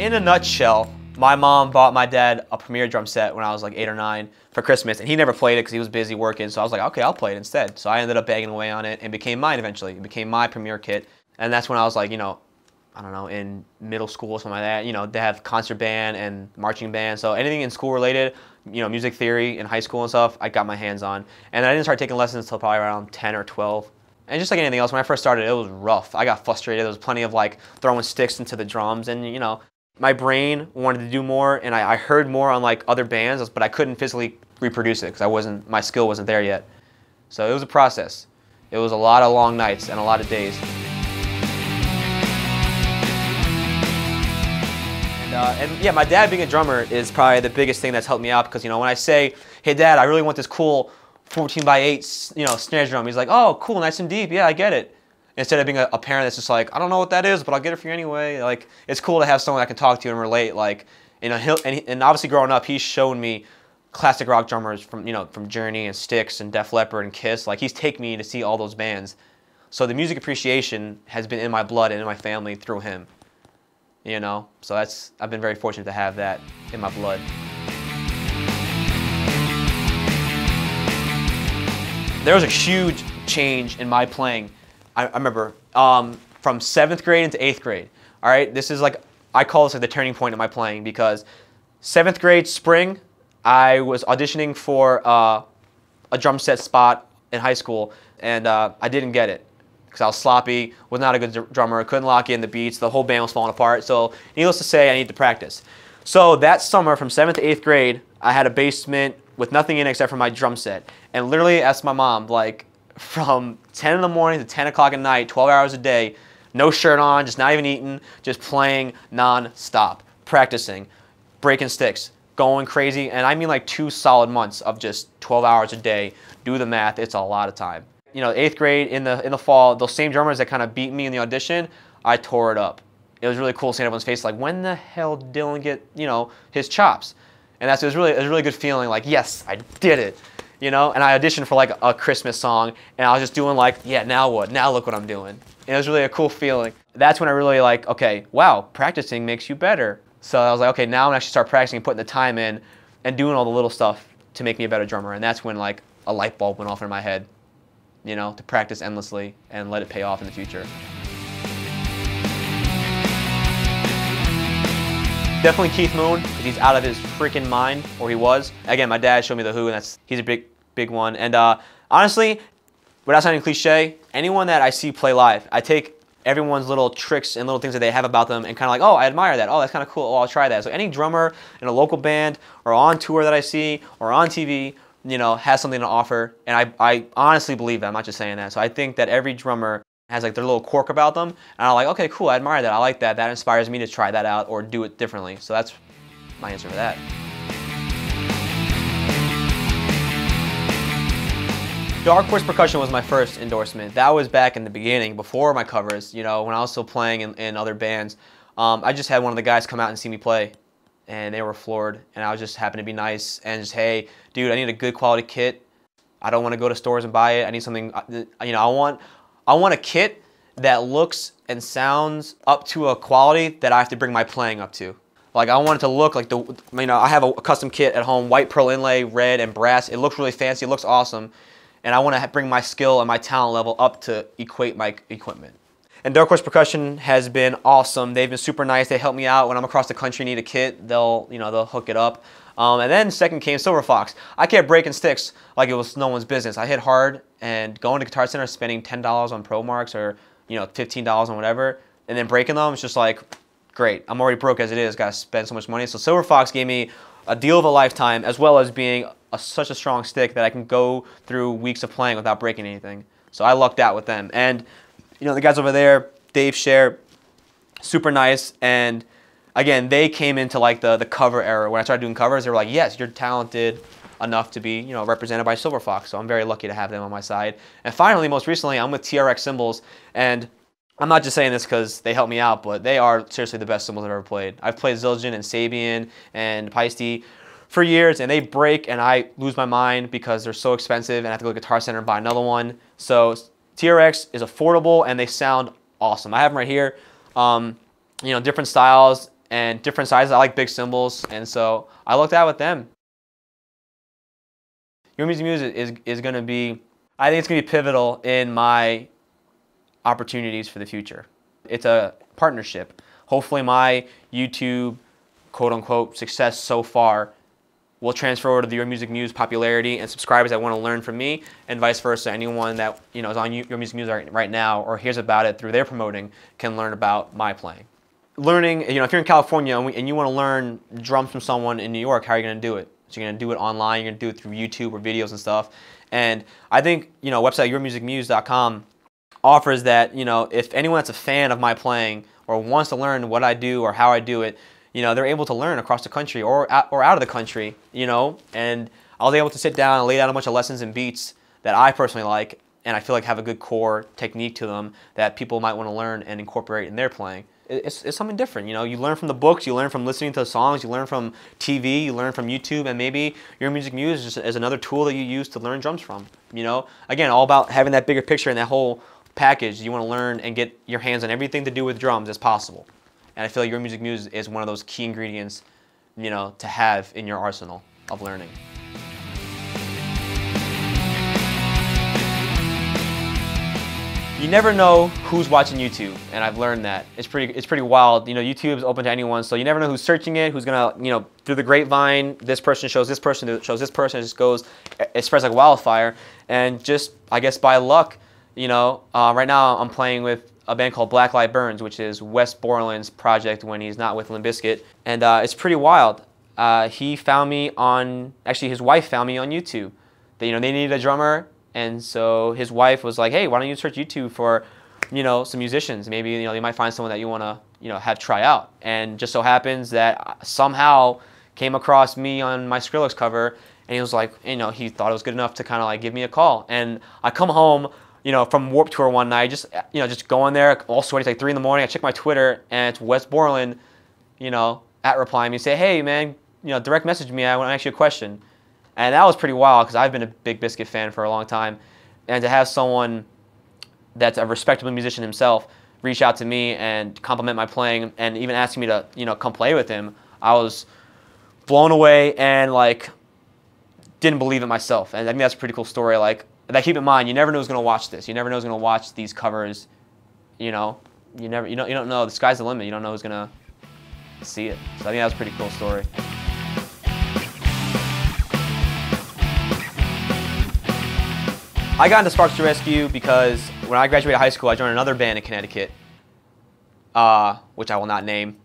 In a nutshell, my mom bought my dad a Premier drum set when I was like 8 or 9 for Christmas, and he never played it because he was busy working. So I was like, okay, I'll play it instead. So I ended up bagging away on it and became mine eventually. It became my Premier kit, and that's when I was like, you know, I don't know, in middle school or something like that. You know, they have concert band and marching band, so anything in school related, you know, music theory in high school and stuff, I got my hands on. And I didn't start taking lessons until probably around 10 or 12. And just like anything else, when I first started, it was rough. I got frustrated. There was plenty of like throwing sticks into the drums, and you know, my brain wanted to do more, and I heard more on like other bands, but I couldn't physically reproduce it because my skill wasn't there yet. So it was a process. It was a lot of long nights and a lot of days. And yeah, my dad being a drummer is probably the biggest thing that's helped me out, because you know, when I say, hey Dad, I really want this cool 14x8, you know, snare drum, he's like, oh cool, nice and deep, yeah, I get it. Instead of being a parent that's just like, I don't know what that is, but I'll get it for you anyway. Like, it's cool to have someone I can talk to and relate. Like, you know, and obviously growing up, he's shown me classic rock drummers from, you know, from Journey and Styx and Def Leppard and Kiss. Like, he's taken me to see all those bands. So the music appreciation has been in my blood and in my family through him. You know, so I've been very fortunate to have that in my blood. There was a huge change in my playing. I remember from 7th grade into 8th grade. All right, this is like, I call this like the turning point in my playing, because 7th grade spring, I was auditioning for a drum set spot in high school, and I didn't get it because I was sloppy, was not a good drummer, couldn't lock in the beats, the whole band was falling apart. So needless to say, I needed to practice. So that summer from 7th to 8th grade, I had a basement with nothing in it except for my drum set, and literally asked my mom, like, from 10 in the morning to 10 o'clock at night, 12 hours a day, no shirt on, just not even eating, just playing non-stop, practicing, breaking sticks, going crazy. And I mean like 2 solid months of just 12 hours a day. Do the math, it's a lot of time. You know, 8th grade in the fall, those same drummers that kind of beat me in the audition, I tore it up. It was really cool seeing everyone's face like, when the hell did Dylan get, you know, his chops? And it was a really good feeling, like, yes, I did it. You know, and I auditioned for like a Christmas song, and I was just doing like, yeah, now what? Now look what I'm doing. And it was really a cool feeling. That's when I really like, okay, wow, practicing makes you better. So I was like, okay, now I'm gonna actually start practicing and putting the time in and doing all the little stuff to make me a better drummer. And that's when like a light bulb went off in my head, you know, to practice endlessly and let it pay off in the future. Definitely Keith Moon, because he's out of his freaking mind, or he was. Again, my dad showed me the Who, and he's a big one. And honestly, without sounding cliche, anyone that I see play live, I take everyone's little tricks and little things that they have about them and kind of like, oh, I admire that. Oh, that's kind of cool. Oh, I'll try that. So any drummer in a local band or on tour that I see or on TV, you know, has something to offer. And I honestly believe that. I'm not just saying that. So I think that every drummer has like their little quirk about them, and I'm like, okay, cool, I admire that, I like that, that inspires me to try that out or do it differently. So that's my answer for that. Dark Horse Percussion was my first endorsement. That was back in the beginning, before my covers, you know, when I was still playing in other bands. I just had one of the guys come out and see me play, and they were floored, and I was just happened to be nice and just, hey, dude, I need a good quality kit. I don't want to go to stores and buy it. I need something, you know, I want a kit that looks and sounds up to a quality that I have to bring my playing up to. Like, I want it to look like you know, I have a custom kit at home, white pearl inlay, red and brass. It looks really fancy, it looks awesome. And I want to bring my skill and my talent level up to equate my equipment. And Dark Horse Percussion has been awesome. They've been super nice. They help me out when I'm across the country, need a kit. They'll hook it up. And then second came Silver Fox. I kept breaking sticks like it was no one's business. I hit hard, and going to Guitar Center, spending $10 on Pro Marks or, you know, $15 on whatever, and then breaking them, it's just like, great. I'm already broke as it is. Got to spend so much money. So Silver Fox gave me a deal of a lifetime, as well as being such a strong stick that I can go through weeks of playing without breaking anything. So I lucked out with them. And, you know, the guys over there, Dave, Cher, super nice. And again, they came into like the cover era. When I started doing covers, they were like, yes, you're talented enough to be, you know, represented by Silver Fox. So I'm very lucky to have them on my side. And finally, most recently, I'm with TRX Cymbals. And I'm not just saying this because they helped me out, but they are seriously the best cymbals I've ever played. I've played Zildjian and Sabian and Paiste for years, and they break, and I lose my mind because they're so expensive, and I have to go to Guitar Center and buy another one. So TRX is affordable, and they sound awesome. I have them right here. You know, different styles, and different sizes. I like big cymbals, and so I looked out with them. Your Music Muse is going to be, I think it's going to be pivotal in my opportunities for the future. It's a partnership. Hopefully my YouTube quote-unquote success so far will transfer over to the Your Music Muse popularity and subscribers that want to learn from me, and vice versa. Anyone that is on Your Music Muse right now or hears about it through their promoting can learn about my playing. Learning, if you're in California and you want to learn drums from someone in New York, how are you going to do it? So you're going to do it online, you're going to do it through YouTube or videos and stuff. And I think, website yourmusicmuse.com offers that, if anyone that's a fan of my playing or wants to learn what I do or how I do it, they're able to learn across the country or out of the country, and I was able to sit down and lay down a bunch of lessons and beats that I personally like, and I feel like have a good core technique to them that people might want to learn and incorporate in their playing. It's something different, you learn from the books, you learn from listening to the songs, you learn from TV, you learn from YouTube, and maybe Your Music Muse is another tool that you use to learn drums from, Again, all about having that bigger picture and that whole package. You want to learn and get your hands on everything to do with drums as possible. And I feel like Your Music Muse is one of those key ingredients, to have in your arsenal of learning. You never know who's watching YouTube, and I've learned that. It's pretty wild. YouTube is open to anyone, so you never know who's searching it, who's gonna, through the grapevine, this person shows this person, shows this person, it just goes, it spreads like wildfire. And just, I guess by luck, right now I'm playing with a band called Black Light Burns, which is Wes Borland's project when he's not with Limp Bizkit, and it's pretty wild. He found me on, actually his wife found me on YouTube. They needed a drummer, and so his wife was like, hey, why don't you search YouTube for, some musicians? Maybe, you might find someone that you want to, have try out. And just so happens that somehow came across me on my Skrillex cover, and he was like, he thought it was good enough to kind of like give me a call. And I come home, from Warped Tour one night, just going there, all sweaty, it's like 3 in the morning. I check my Twitter, and it's Wes Borland, at replying me, say, hey, man, direct message me. I want to ask you a question. And that was pretty wild because I've been a big Bizkit fan for a long time, and to have someone that's a respectable musician himself reach out to me and compliment my playing and even asking me to, come play with him, I was blown away and like didn't believe it myself. And I think that's a pretty cool story. Like, that, keep in mind, you never know who's gonna watch this. You never know who's gonna watch these covers. You don't know. The sky's the limit. You don't know who's gonna see it. So I think that was a pretty cool story. I got into Sparks to Rescue because when I graduated high school, I joined another band in Connecticut, which I will not name,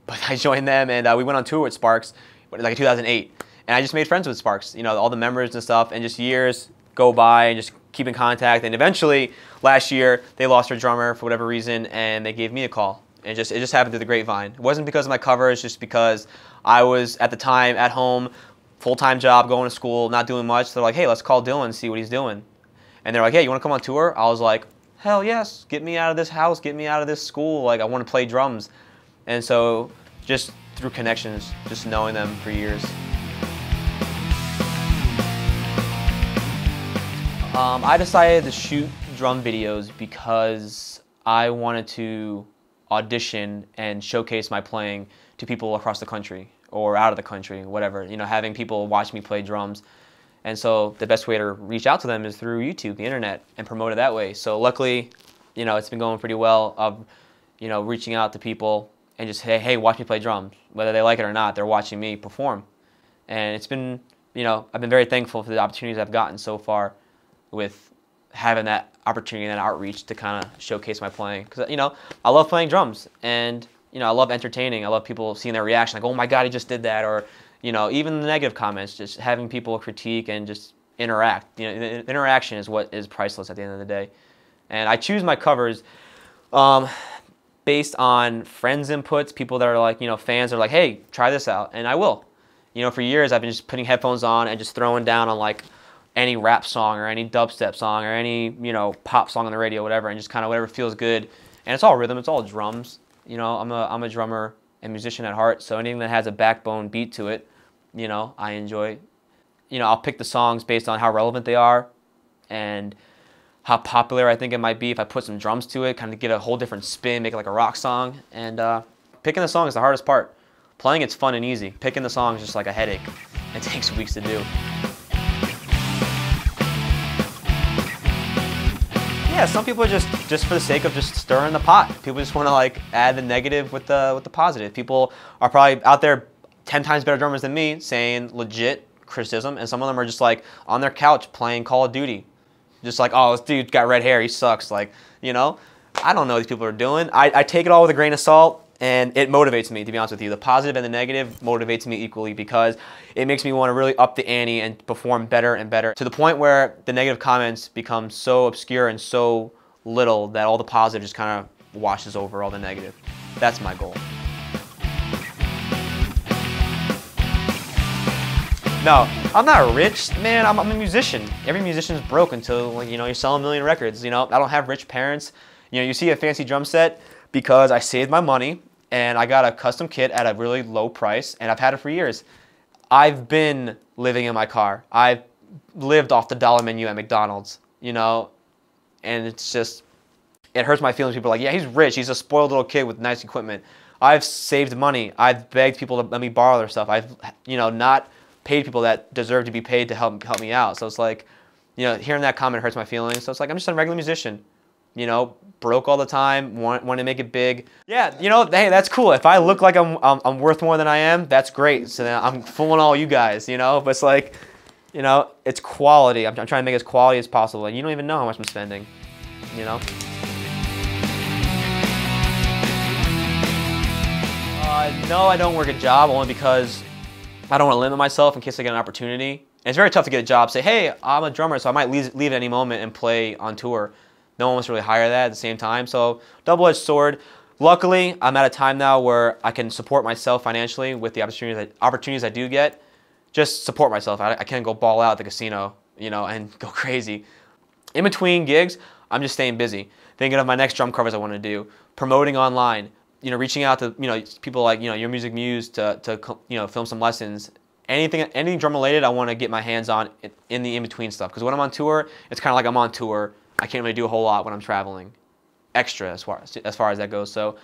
but I joined them, and we went on tour with Sparks, like in 2008. And I just made friends with Sparks, all the members and stuff, and just years go by and just keep in contact. And eventually, last year, they lost their drummer for whatever reason, and they gave me a call. And it just happened through the grapevine. It wasn't because of my covers, just because I was, at the time, at home, full-time job, going to school, not doing much. They're like, hey, let's call Dylan and see what he's doing. And they're like, hey, you want to come on tour? I was like, hell yes, get me out of this house, get me out of this school. Like, I want to play drums. And so, just through connections, just knowing them for years. I decided to shoot drum videos because I wanted to audition and showcase my playing to people across the country or out of the country, whatever. Having people watch me play drums. And so the best way to reach out to them is through YouTube, the internet, and promote it that way. So luckily, it's been going pretty well of, reaching out to people and just, hey, watch me play drums. Whether they like it or not, they're watching me perform. And it's been, I've been very thankful for the opportunities I've gotten so far with having that opportunity and that outreach to kind of showcase my playing. Because, I love playing drums, and, I love entertaining. I love people seeing their reaction, like, oh my God, he just did that, or, even the negative comments, just having people critique and just interact. Interaction is what is priceless at the end of the day. And I choose my covers based on friends' inputs, people that are like, fans are like, hey, try this out, and I will. For years I've been just putting headphones on and just throwing down on like any rap song or any dubstep song or any, pop song on the radio, whatever, and just kind of whatever feels good. And it's all rhythm, it's all drums. I'm a drummer and musician at heart, so anything that has a backbone beat to it, I enjoy. I'll pick the songs based on how relevant they are and how popular I think it might be if I put some drums to it, kind of get a whole different spin, make it like a rock song. And picking the song is the hardest part. Playing it's fun and easy. Picking the song is just like a headache. It takes weeks to do. Yeah, some people are just for the sake of just stirring the pot. People just want to like add the negative with the positive. People are probably out there 10 times better drummers than me saying legit criticism, and some of them are just like on their couch playing Call of Duty. Just like, oh, this dude got red hair, he sucks. Like, you know, I don't know what these people are doing. I take it all with a grain of salt, and it motivates me, to be honest with you. The positive and the negative motivates me equally because it makes me want to really up the ante and perform better and better, to the point where the negative comments become so obscure and so little that all the positive just kind of washes over all the negative. That's my goal. No, I'm not rich, man. I'm a musician. Every musician's broke until, like, you know, you're selling a million records. You know, I don't have rich parents. You know, you see a fancy drum set because I saved my money and I got a custom kit at a really low price, and I've had it for years. I've been living in my car. I've lived off the dollar menu at McDonald's, you know, and it's just, it hurts my feelings. People are like, yeah, he's rich. He's a spoiled little kid with nice equipment. I've saved money. I've begged people to let me borrow their stuff. I've, you know, not paid people that deserve to be paid to help me out. So it's like, you know, hearing that comment hurts my feelings. So it's like, I'm just a regular musician, you know, broke all the time, want to make it big. Yeah, you know, hey, that's cool. If I look like I'm worth more than I am, that's great. So then I'm fooling all you guys, you know. But it's like, you know, it's quality. I'm trying to make it as quality as possible, and you don't even know how much I'm spending, you know. No, I don't work a job, only because I don't want to limit myself in case I get an opportunity. And it's very tough to get a job. Say, hey, I'm a drummer, so I might leave at any moment and play on tour. No one wants to really hire that at the same time. So double-edged sword. Luckily, I'm at a time now where I can support myself financially with the opportunities I do get. Just support myself. I can't go ball out at the casino, you know, and go crazy. In between gigs, I'm just staying busy, thinking of my next drum covers I want to do, promoting online, you know, reaching out to, you know, people like, you know, Your Music Muse to you know, film some lessons. Anything drum related, I want to get my hands on in the in-between stuff. Because when I'm on tour, it's kind of like I'm on tour. I can't really do a whole lot when I'm traveling, extra as far as that goes. So,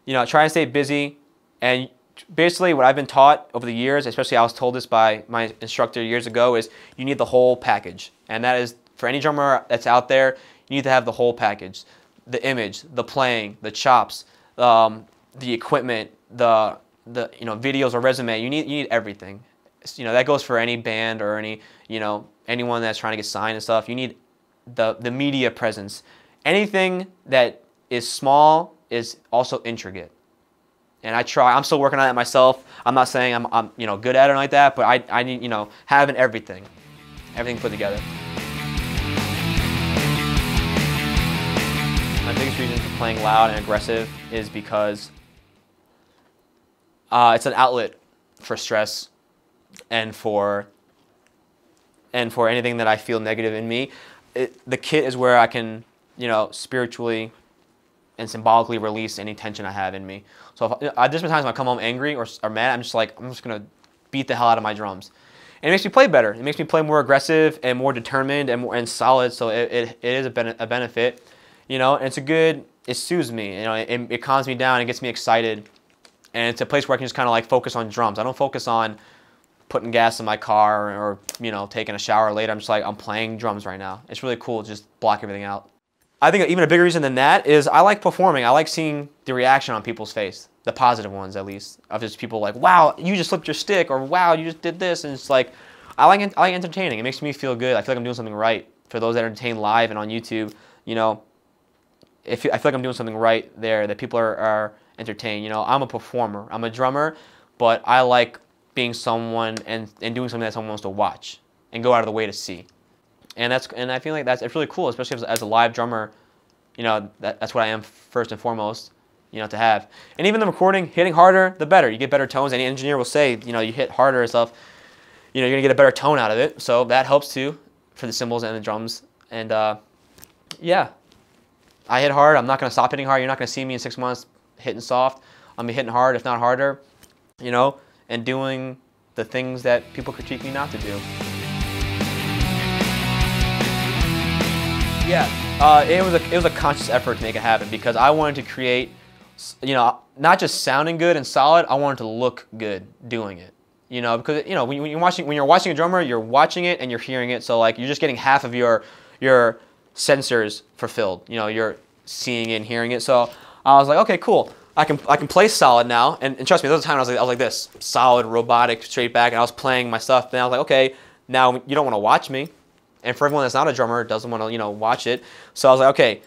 you know, try and stay busy. And basically what I've been taught over the years, especially I was told this by my instructor years ago, is you need the whole package. And that is, for any drummer that's out there, you need to have the whole package. The image, the playing, the chops, the equipment, the you know, videos or resume. You need everything. You know, that goes for any band or any, you know, anyone that's trying to get signed and stuff. You need the media presence. Anything that is small is also intricate. And I'm still working on it myself. I'm not saying I'm you know, good at it or like that, but I need, you know, having everything put together. My biggest reason for playing loud and aggressive is because it's an outlet for stress and for anything that I feel negative in me. The kit is where I can, you know, spiritually and symbolically release any tension I have in me. So there's been times when I come home angry or mad, I'm just gonna beat the hell out of my drums. And it makes me play better. It makes me play more aggressive and more determined and solid. So it is a benefit, you know. And it soothes me, you know. It calms me down. It gets me excited, and it's a place where I can just kind of like focus on drums. I don't focus on putting gas in my car or you know, taking a shower later. I'm just like, I'm playing drums right now. It's really cool to just block everything out. I think even a bigger reason than that is I like performing. I like seeing the reaction on people's face, the positive ones at least, of just people like, wow, you just flipped your stick, or wow, you just did this. And it's like, I like entertaining. It makes me feel good. I feel like I'm doing something right. For those that entertain live and on YouTube, you know, I feel like I'm doing something right there, that people are entertained. You know, I'm a performer. I'm a drummer, but I like being someone and doing something that someone wants to watch and go out of the way to see. And I feel like it's really cool, especially as a live drummer. You know, that's what I am first and foremost, you know, to have. And even the recording, hitting harder, the better. You get better tones. Any engineer will say, you know, you hit harder and stuff, you know, you're gonna get a better tone out of it. So that helps too for the cymbals and the drums. And yeah, I hit hard. I'm not gonna stop hitting hard. You're not gonna see me in 6 months hitting soft. I'm gonna be hitting hard, if not harder, you know, and doing the things that people critique me not to do. Yeah, it was a conscious effort to make it happen, because I wanted to create you know, not just sounding good and solid. I want it to look good doing it. You know, because you know when you're watching a drummer, you're watching it and you're hearing it. So like you're just getting half of your sensors fulfilled. You know, you're seeing it and hearing it. So I was like, okay, cool. I can play solid now. And trust me, there was a time I was like this, solid, robotic, straight back, and I was playing my stuff. Then I was like, okay, now you don't want to watch me. And for everyone that's not a drummer, doesn't want to, you know, watch it. So I was like, okay,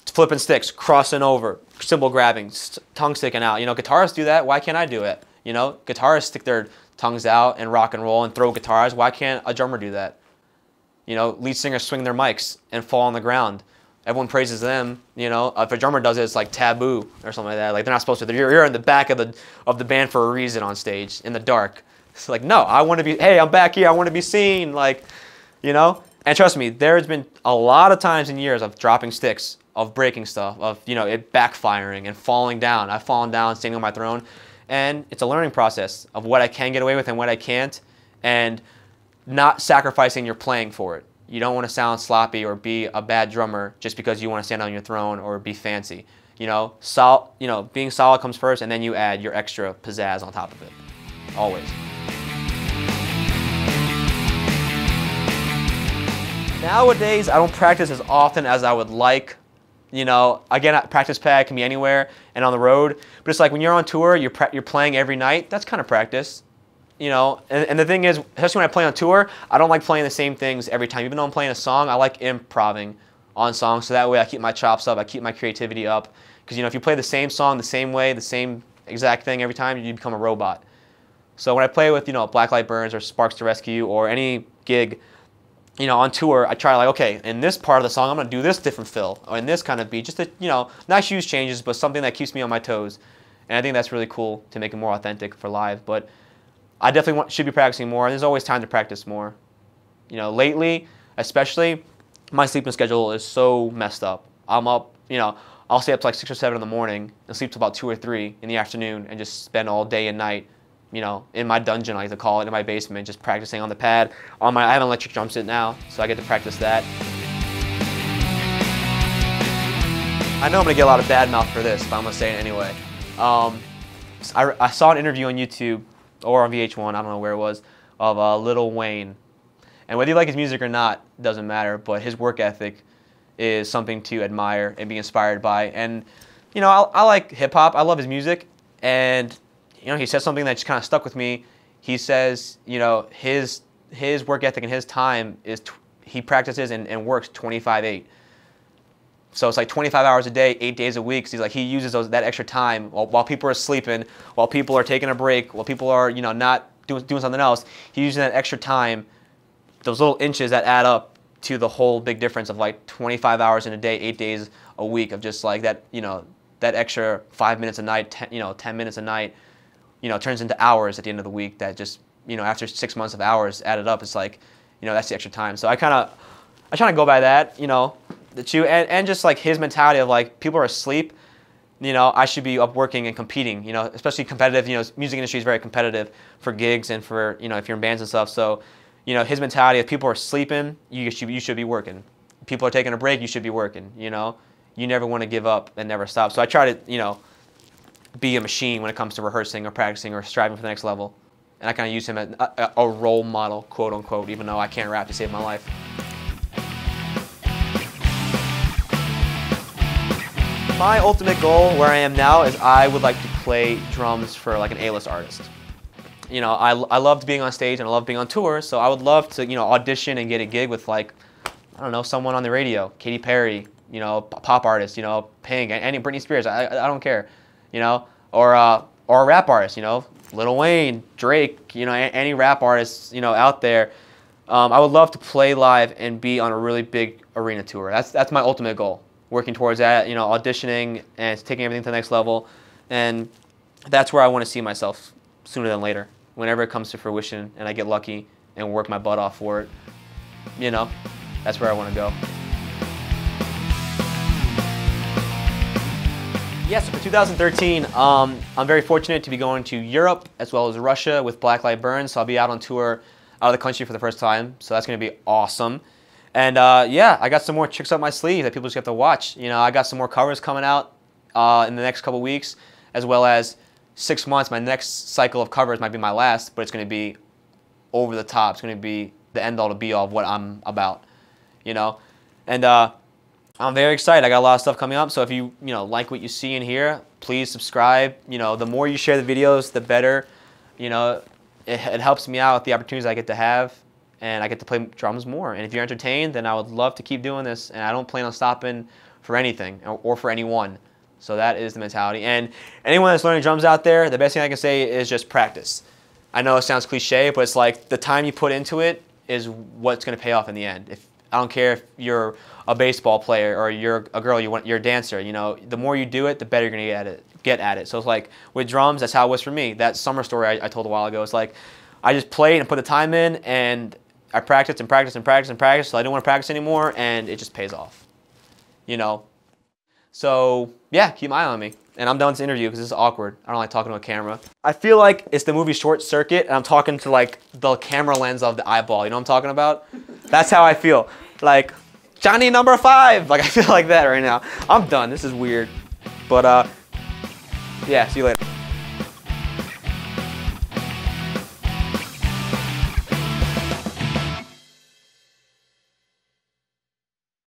flipping sticks, crossing over, cymbal grabbing, tongue sticking out. You know, guitarists do that. Why can't I do it? You know, guitarists stick their tongues out and rock and roll and throw guitars. Why can't a drummer do that? You know, lead singers swing their mics and fall on the ground. Everyone praises them. You know, if a drummer does it, it's like taboo or something like that. Like they're not supposed to. You're in the back of the band for a reason on stage in the dark. It's like, no, I want to be. Hey, I'm back here. I want to be seen. Like, you know. And trust me, there's been a lot of times in years of dropping sticks, of breaking stuff, of, you know, it backfiring and falling down. I've fallen down, standing on my throne. And it's a learning process of what I can get away with and what I can't, and not sacrificing your playing for it. You don't want to sound sloppy or be a bad drummer just because you want to stand on your throne or be fancy. You know, being solid comes first, and then you add your extra pizzazz on top of it. Always. Nowadays, I don't practice as often as I would like. You know, again, a practice pad can be anywhere and on the road. But it's like when you're on tour, you're playing every night. That's kind of practice. You know, and the thing is, especially when I play on tour, I don't like playing the same things every time. Even though I'm playing a song, I like improvising on songs. So that way I keep my chops up, I keep my creativity up. Because, you know, if you play the same song the same way, the same exact thing every time, you become a robot. So when I play with, you know, Black Light Burns or Sparks to Rescue or any gig, you know, on tour, I try like, okay, in this part of the song, I'm going to do this different fill, or in this kind of beat, just to, you know, not huge changes, but something that keeps me on my toes. And I think that's really cool to make it more authentic for live. But I definitely should be practicing more, and there's always time to practice more. You know, lately, especially, my sleeping schedule is so messed up. I'm up, you know, I'll stay up to like 6 or 7 in the morning and sleep till about 2 or 3 in the afternoon and just spend all day and night, you know, in my dungeon, I like to call it, in my basement, just practicing on the pad. I have an electric drum set now, so I get to practice that. I know I'm gonna get a lot of bad mouth for this, but I'm gonna say it anyway. I saw an interview on YouTube or on VH1, I don't know where it was, of Lil Wayne. And whether you like his music or not, doesn't matter, but his work ethic is something to admire and be inspired by. And, you know, I like hip hop, I love his music, and you know, he said something that just kind of stuck with me. He says, you know, his work ethic and his time is, he practices and works 25/8. So it's like 25 hours a day, 8 days a week. So he's like, he uses that extra time while people are sleeping, while people are taking a break, while people are, you know, not doing something else. He's using that extra time, those little inches that add up to the whole big difference of like 25 hours in a day, 8 days a week of just like that, you know, that extra 5 minutes a night, 10 minutes a night. You know, turns into hours at the end of the week that just, you know, after 6 months of hours added up, it's like, you know, that's the extra time. So I try to go by that, you know, and just like his mentality of like, people are asleep, you know, I should be up working and competing, you know, especially competitive, you know, music industry is very competitive for gigs and for, you know, if you're in bands and stuff. So, you know, his mentality, if people are sleeping, you should be working. People are taking a break, you should be working, you know. You never want to give up and never stop. So I try to, you know, be a machine when it comes to rehearsing or practicing or striving for the next level. And I kind of use him as a role model, quote unquote, even though I can't rap to save my life. My ultimate goal where I am now is I would like to play drums for like an A-list artist. You know, I loved being on stage and I love being on tour, so I would love to, you know, audition and get a gig with like, I don't know, someone on the radio, Katy Perry, you know, pop artist, you know, Pink, any Britney Spears, I don't care. You know, or a rap artist, you know, Lil Wayne, Drake, you know, any rap artists, you know, out there. I would love to play live and be on a really big arena tour. That's my ultimate goal. Working towards that, you know, auditioning and taking everything to the next level, and that's where I want to see myself sooner than later. Whenever it comes to fruition and I get lucky and work my butt off for it, you know, that's where I want to go. Yes, for 2013, I'm very fortunate to be going to Europe as well as Russia with Black Light Burns. So I'll be out on tour out of the country for the first time. So that's going to be awesome. And yeah, I got some more tricks up my sleeve that people just have to watch. You know, I got some more covers coming out in the next couple weeks, as well as 6 months. My next cycle of covers might be my last, but it's going to be over the top. It's going to be the end all to be all of what I'm about, you know. And I'm very excited. I got a lot of stuff coming up. So if you like what you see in here, please subscribe. You know, the more you share the videos, the better. You know, it helps me out with the opportunities I get to have, and I get to play drums more. And if you're entertained, then I would love to keep doing this. And I don't plan on stopping for anything or for anyone. So that is the mentality. And anyone that's learning drums out there, the best thing I can say is just practice. I know it sounds cliche, but it's like the time you put into it is what's going to pay off in the end. I don't care if you're a baseball player or you're a girl, you're a dancer. You know, the more you do it, the better you're going to get at it. So it's like with drums, that's how it was for me. That summer story I told a while ago, it's like I just played and put the time in, and I practiced and practiced and practiced and practiced, so I didn't want to practice anymore, and it just pays off. You know? So, yeah, keep an eye on me. And I'm done with this interview because this is awkward. I don't like talking to a camera. I feel like it's the movie Short Circuit, and I'm talking to like the camera lens of the eyeball. You know what I'm talking about? That's how I feel. Like, Johnny number 5. Like, I feel like that right now. I'm done. This is weird. But, yeah, see you later.